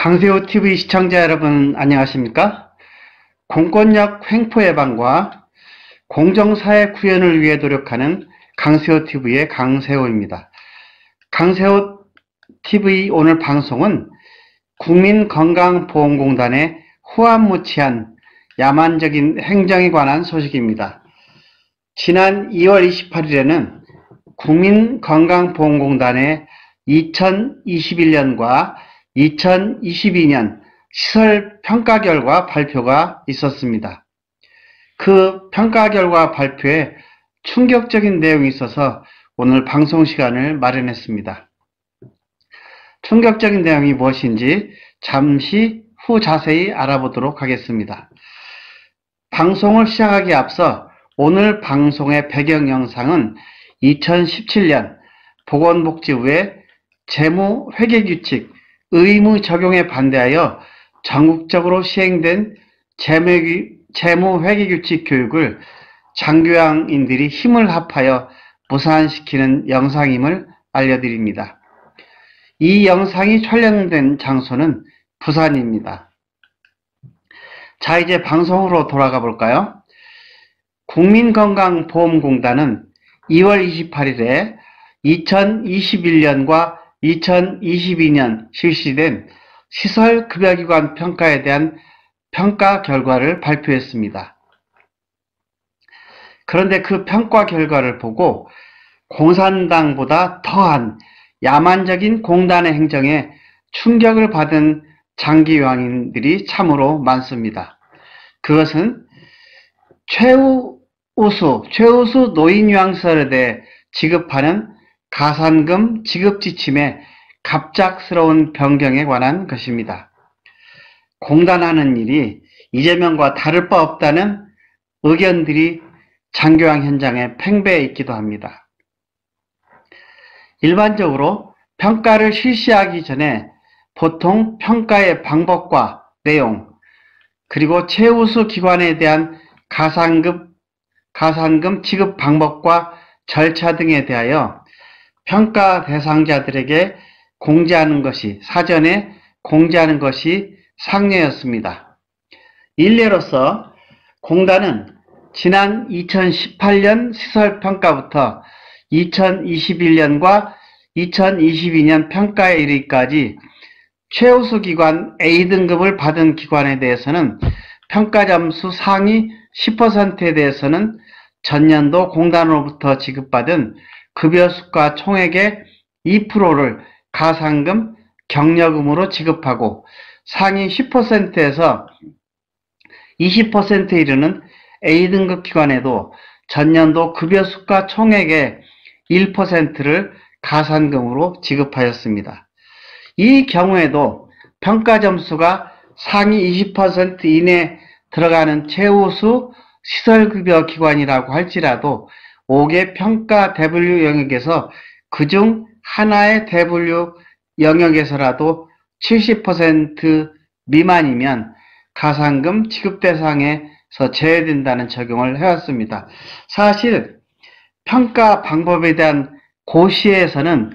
강세호 TV 시청자 여러분 안녕하십니까? 공권력 횡포 예방과 공정사회 구현을 위해 노력하는 강세호 TV의 강세호입니다. 강세호 TV 오늘 방송은 국민건강보험공단의 후안무치한 야만적인 행정에 관한 소식입니다. 지난 2월 28일에는 국민건강보험공단의 2021년과 2022년 시설 평가 결과 발표가 있었습니다. 그 평가 결과 발표에 충격적인 내용이 있어서 오늘 방송 시간을 마련했습니다. 충격적인 내용이 무엇인지 잠시 후 자세히 알아보도록 하겠습니다. 방송을 시작하기에 앞서 오늘 방송의 배경 영상은 2017년 보건복지부의 재무회계규칙 의무 적용에 반대하여 전국적으로 시행된 재무회계규칙 교육을 장교양인들이 힘을 합하여 무산시키는 영상임을 알려드립니다. 이 영상이 촬영된 장소는 부산입니다. 자, 이제 방송으로 돌아가 볼까요? 국민건강보험공단은 2월 28일에 2021년과 2022년 실시된 시설급여기관 평가에 대한 평가 결과를 발표했습니다. 그런데 그 평가 결과를 보고 공산당보다 더한 야만적인 공단의 행정에 충격을 받은 장기요양인들이 참으로 많습니다. 그것은 최우수 노인요양시설에 대해 지급하는 가산금 지급 지침의 갑작스러운 변경에 관한 것입니다. 공단하는 일이 이재명과 다를 바 없다는 의견들이 장교양 현장에 팽배해 있기도 합니다. 일반적으로 평가를 실시하기 전에 보통 평가의 방법과 내용, 그리고 최우수 기관에 대한 가산금 지급 방법과 절차 등에 대하여 평가 대상자들에게 사전에 공지하는 것이 상례였습니다. 일례로서 공단은 지난 2018년 시설평가부터 2021년과 2022년 평가에 이르기까지 최우수 기관 A등급을 받은 기관에 대해서는 평가점수 상위 10%에 대해서는 전년도 공단으로부터 지급받은 급여수가 총액의 2%를 가산금, 경력금으로 지급하고 상위 10%에서 20%에 이르는 A등급 기관에도 전년도 급여수가 총액의 1%를 가산금으로 지급하였습니다. 이 경우에도 평가점수가 상위 20% 이내에 들어가는 최우수 시설급여 기관이라고 할지라도 5개 평가 대분류 영역에서 그중 하나의 대분류 영역에서라도 70% 미만이면 가산금 지급 대상에서 제외된다는 적용을 해왔습니다. 사실 평가 방법에 대한 고시에서는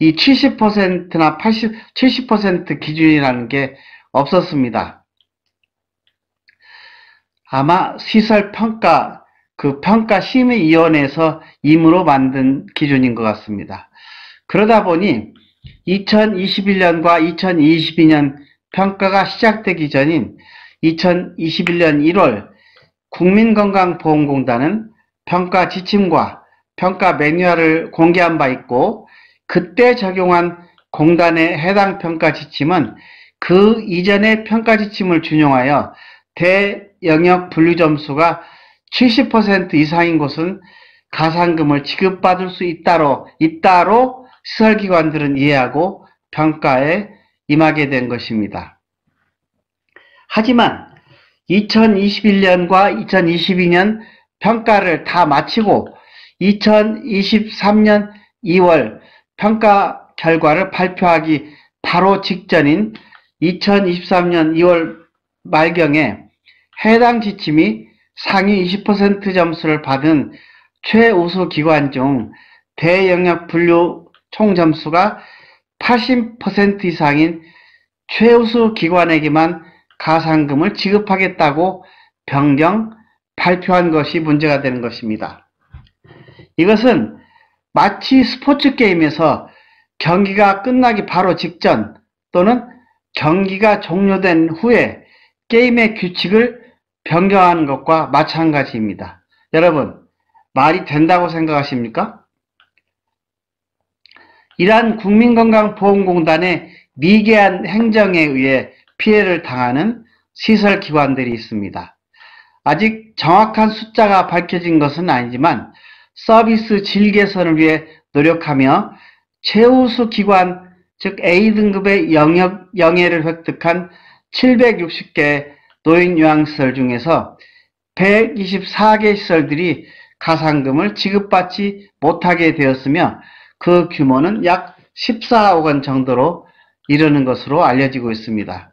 이 70%나 70% 기준이라는 게 없었습니다. 아마 시설평가 평가심의위원회에서 임으로 만든 기준인 것 같습니다. 그러다 보니 2021년과 2022년 평가가 시작되기 전인 2021년 1월 국민건강보험공단은 평가 지침과 평가 매뉴얼을 공개한 바 있고, 그때 적용한 공단의 해당 평가 지침은 그 이전의 평가 지침을 준용하여 대영역 분류 점수가 70% 이상인 곳은 가산금을 지급받을 수 있다로 시설기관들은 이해하고 평가에 임하게 된 것입니다. 하지만 2021년과 2022년 평가를 다 마치고 2023년 2월 평가 결과를 발표하기 바로 직전인 2023년 2월 말경에 해당 지침이 상위 20% 점수를 받은 최우수 기관 중 대영역 분류 총 점수가 80% 이상인 최우수 기관에게만 가산금을 지급하겠다고 변경 발표한 것이 문제가 되는 것입니다. 이것은 마치 스포츠 게임에서 경기가 끝나기 바로 직전 또는 경기가 종료된 후에 게임의 규칙을 변경하는 것과 마찬가지입니다. 여러분, 말이 된다고 생각하십니까? 이러한 국민건강보험공단의 미개한 행정에 의해 피해를 당하는 시설기관들이 있습니다. 아직 정확한 숫자가 밝혀진 것은 아니지만 서비스 질 개선을 위해 노력하며 최우수 기관, 즉 A등급의 영예를 획득한 760개 노인요양시설 중에서 124개 시설들이 가산금을 지급받지 못하게 되었으며 그 규모는 약 14억 원 정도로 이르는 것으로 알려지고 있습니다.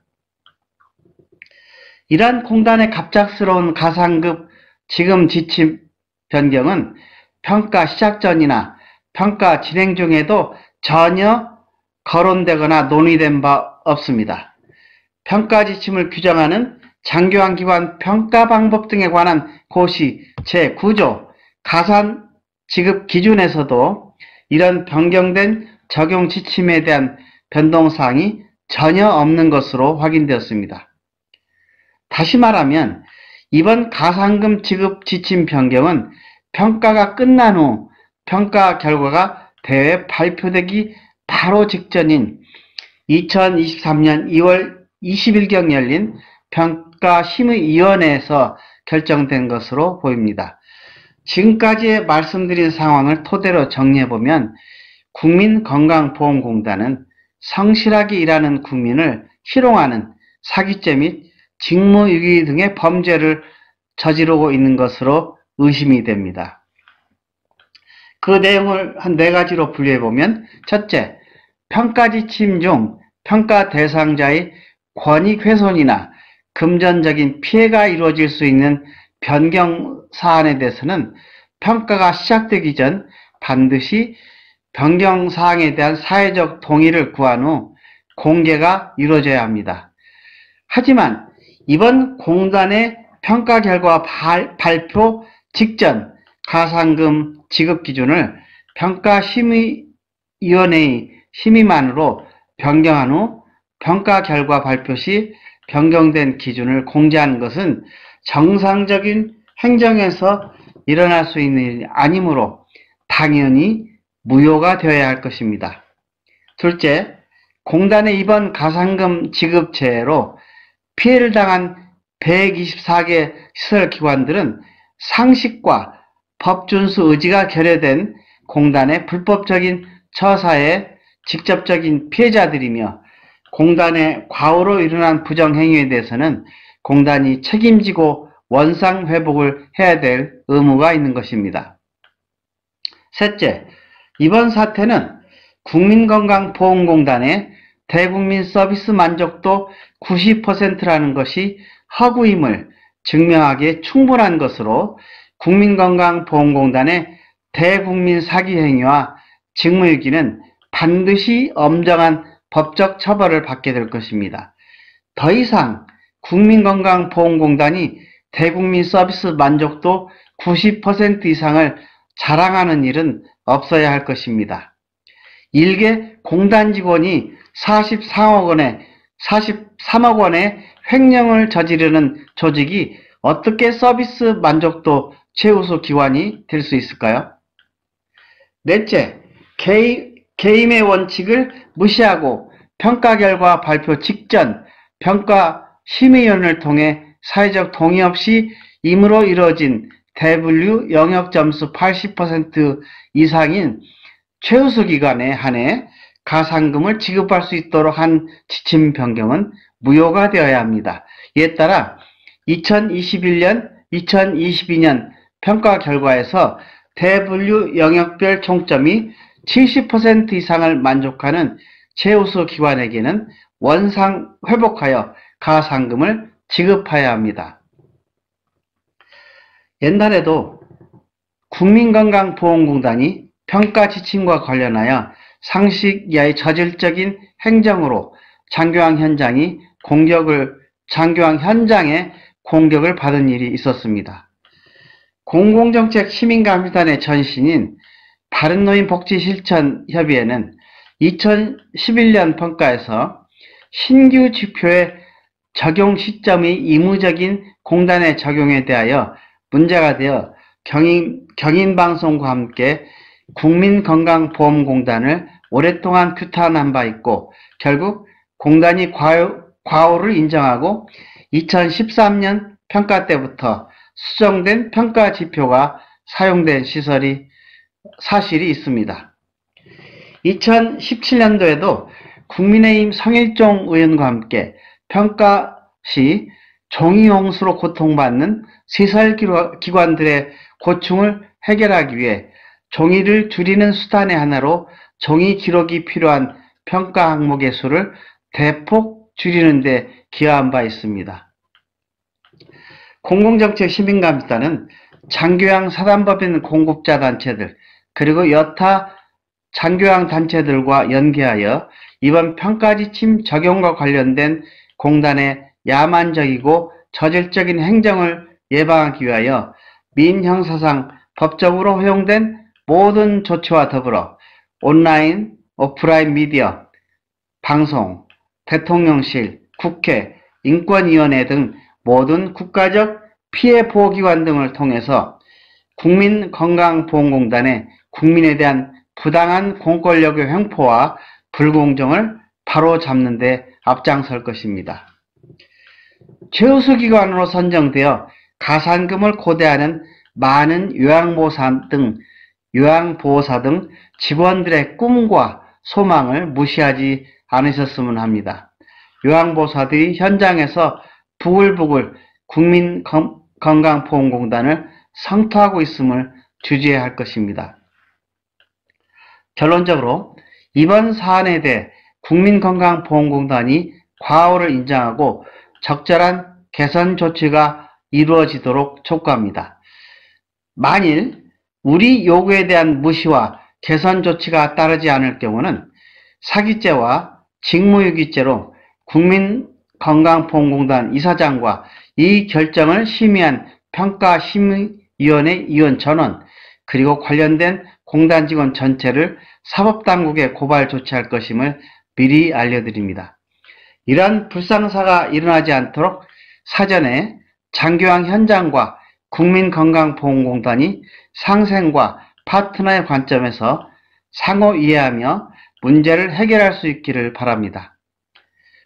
이러한 공단의 갑작스러운 가산급 지급 지침 변경은 평가 시작 전이나 평가 진행 중에도 전혀 거론되거나 논의된 바 없습니다. 평가 지침을 규정하는 장교환 기관 평가 방법 등에 관한 고시 제9조 가산 지급 기준에서도 이런 변경된 적용 지침에 대한 변동사항이 전혀 없는 것으로 확인되었습니다. 다시 말하면 이번 가산금 지급 지침 변경은 평가가 끝난 후 평가 결과가 대회 발표되기 바로 직전인 2023년 2월 20일경 열린 평가심의위원회에서 결정된 것으로 보입니다. 지금까지 말씀드린 상황을 토대로 정리해보면 국민건강보험공단은 성실하게 일하는 국민을 희롱하는 사기죄 및 직무유기 등의 범죄를 저지르고 있는 것으로 의심이 됩니다. 그 내용을 한 4가지로 분류해보면 첫째, 평가지침 중 평가 대상자의 권익훼손이나 금전적인 피해가 이루어질 수 있는 변경 사안에 대해서는 평가가 시작되기 전 반드시 변경 사항에 대한 사회적 동의를 구한 후 공개가 이루어져야 합니다. 하지만 이번 공단의 평가 결과 발표 직전 가산금 지급 기준을 평가심의위원회의 심의만으로 변경한 후 평가 결과 발표 시 변경된 기준을 공개하는 것은 정상적인 행정에서 일어날 수 있는 일이 아니므로 당연히 무효가 되어야 할 것입니다. 둘째, 공단의 이번 가산금 지급제로 피해를 당한 124개 시설기관들은 상식과 법준수 의지가 결여된 공단의 불법적인 처사의 직접적인 피해자들이며 공단의 과오로 일어난 부정행위에 대해서는 공단이 책임지고 원상회복을 해야 될 의무가 있는 것입니다. 셋째, 이번 사태는 국민건강보험공단의 대국민 서비스 만족도 90%라는 것이 허구임을 증명하기에 충분한 것으로 국민건강보험공단의 대국민 사기 행위와 직무유기는 반드시 엄정한 법적 처벌을 받게 될 것입니다. 더 이상 국민건강보험공단이 대국민 서비스 만족도 90% 이상을 자랑하는 일은 없어야 할 것입니다. 일개 공단 직원이 43억 원의 횡령을 저지르는 조직이 어떻게 서비스 만족도 최우수 기관이 될 수 있을까요? 넷째, 개임의 원칙을 무시하고 평가 결과 발표 직전 평가심의위원회를 통해 사회적 동의 없이 임의로 이루어진 대분류 영역점수 80% 이상인 최우수 기관에 한해 가산금을 지급할 수 있도록 한 지침 변경은 무효가 되어야 합니다. 이에 따라 2021년, 2022년 평가 결과에서 대분류 영역별 총점이 70% 이상을 만족하는 최우수 기관에게는 원상 회복하여 가산금을 지급해야 합니다. 옛날에도 국민건강보험공단이 평가 지침과 관련하여 상식 이하의 저질적인 행정으로 장교항 현장에 공격을 받은 일이 있었습니다. 공공정책 시민감시단의 전신인 바른노인복지실천협의회는 2011년 평가에서 신규 지표의 적용 시점이 의무적인 공단의 적용에 대하여 문제가 되어 경인방송과 함께 국민건강보험공단을 오랫동안 규탄한 바 있고, 결국 공단이 과오를 인정하고 2013년 평가 때부터 수정된 평가 지표가 사용된 사실이 있습니다. 2017년도에도 국민의힘 성일종 의원과 함께 평가 시 종이홍수로 고통받는 시설기관들의 고충을 해결하기 위해 종이를 줄이는 수단의 하나로 종이 기록이 필요한 평가 항목의 수를 대폭 줄이는 데 기여한 바 있습니다. 공공정책 시민감시단은 장교양 사단법인 공급자 단체들 그리고 여타 장교양 단체들과 연계하여 이번 평가지침 적용과 관련된 공단의 야만적이고 저질적인 행정을 예방하기 위하여 민형사상 법적으로 허용된 모든 조치와 더불어 온라인, 오프라인 미디어, 방송, 대통령실, 국회, 인권위원회 등 모든 국가적 피해보호기관 등을 통해서 국민건강보험공단의 국민에 대한 부당한 공권력의 횡포와 불공정을 바로잡는 데 앞장설 것입니다. 최우수기관으로 선정되어 가산금을 고대하는 많은 요양보호사 등 직원들의 꿈과 소망을 무시하지 않으셨으면 합니다. 요양보호사들이 현장에서 부글부글 국민건강보험공단을 성토하고 있음을 주지해야 할 것입니다. 결론적으로 이번 사안에 대해 국민건강보험공단이 과오를 인정하고 적절한 개선 조치가 이루어지도록 촉구합니다. 만일 우리 요구에 대한 무시와 개선 조치가 따르지 않을 경우는 사기죄와 직무유기죄로 국민건강보험공단 이사장과 이 결정을 심의한 평가심의위원회 위원 전원 그리고 관련된 공단 직원 전체를 사법당국에 고발 조치할 것임을 미리 알려드립니다. 이러한 불상사가 일어나지 않도록 사전에 장교양 현장과 국민건강보험공단이 상생과 파트너의 관점에서 상호 이해하며 문제를 해결할 수 있기를 바랍니다.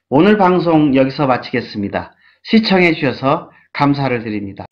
오늘 방송 여기서 마치겠습니다. 시청해 주셔서 감사를 드립니다.